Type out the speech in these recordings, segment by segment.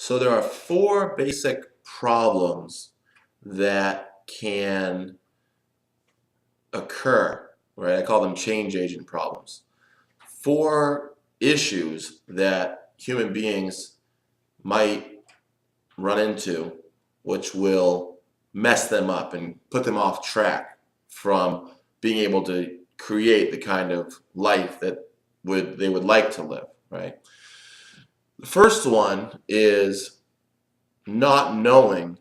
So there are four basic problems that can occur, right? I call them change agent problems. Four issues that human beings might run into, which will mess them up and put them off track from being able to create the kind of life that they would like to live, right? The first one is not knowing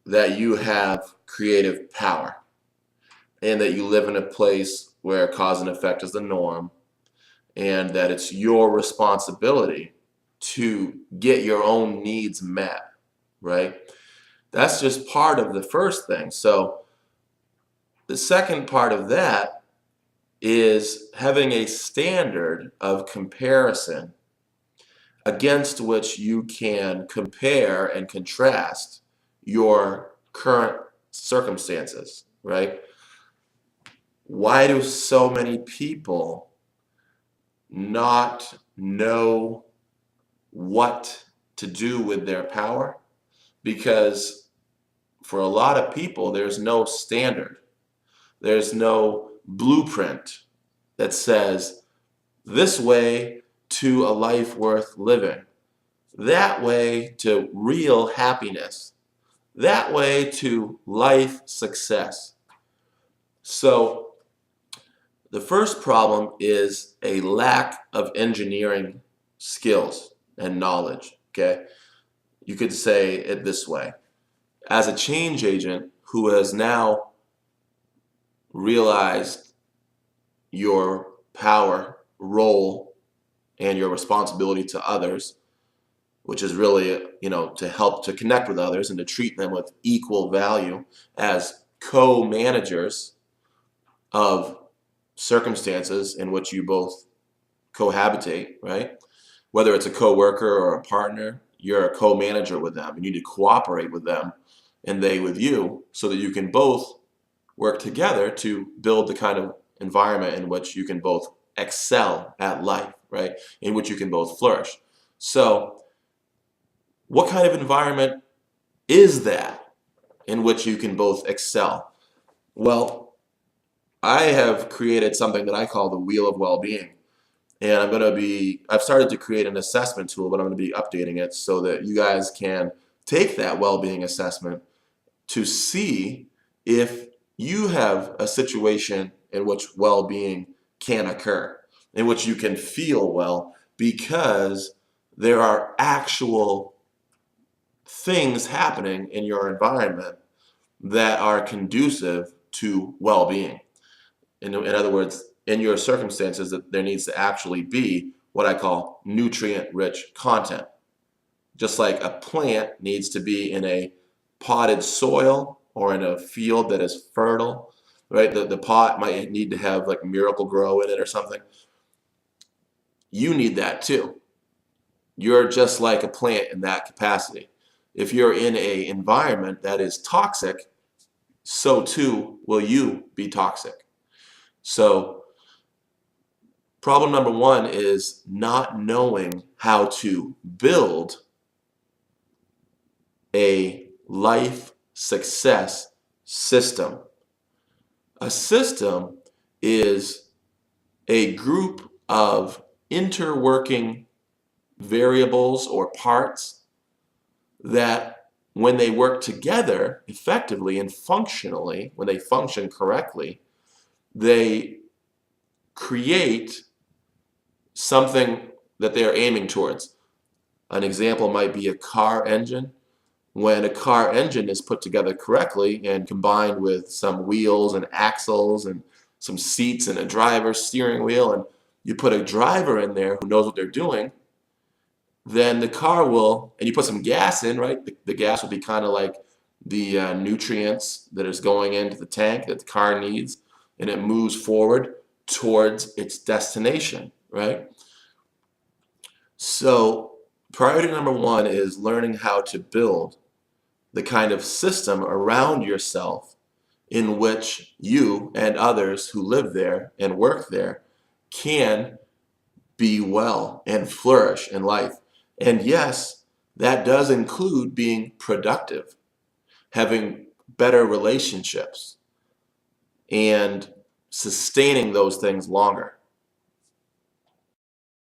that you have creative power and that you live in a place where cause and effect is the norm and that it's your responsibility to get your own needs met, right? That's just part of the first thing. So the second part of that is having a standard of comparison against which you can compare and contrast your current circumstances, right? Why do so many people not know what to do with their power? Because for a lot of people, there's no standard. There's no blueprint that says this way to a life worth living, that way to real happiness, that way to life success. So the first problem is a lack of engineering skills and knowledge, okay? You could say it this way. As a change agent who has now realized your power, role, and your responsibility to others, which is really, to help to connect with others and to treat them with equal value as co-managers of circumstances in which you both cohabitate, right? Whether it's a co-worker or a partner, you're a co-manager with them. You need to cooperate with them and they with you so that you can both work together to build the kind of environment in which you can both excel at life, right? In which you can both flourish. So what kind of environment is that in which you can both excel? Well, I have created something that I call the Wheel of Well-Being. And I've started to create an assessment tool, but I'm going to be updating it so that you guys can take that well-being assessment to see if you have a situation in which well-being can occur, in which you can feel well, because there are actual things happening in your environment that are conducive to well-being. In other words, in your circumstances, that there needs to actually be what I call nutrient-rich content. Just like a plant needs to be in a potted soil or in a field that is fertile, right? The pot might need to have like Miracle Grow in it or something. You need that too. You're just like a plant in that capacity. If you're in an environment that is toxic, so too will you be toxic. So problem number one is not knowing how to build a life success system. A system is a group of interworking variables or parts that when they work together effectively and functionally, when they function correctly, they create something that they are aiming towards. An example might be a car engine. When a car engine is put together correctly and combined with some wheels and axles and some seats and a driver's steering wheel, and you put a driver in there who knows what they're doing, then the car will, and you put some gas in, right? The gas will be kind of like the nutrients that is going into the tank that the car needs, and it moves forward towards its destination, right? So priority number one is learning how to build the kind of system around yourself in which you and others who live there and work there can be well and flourish in life. And yes, That does include being productive, having better relationships, and sustaining those things longer.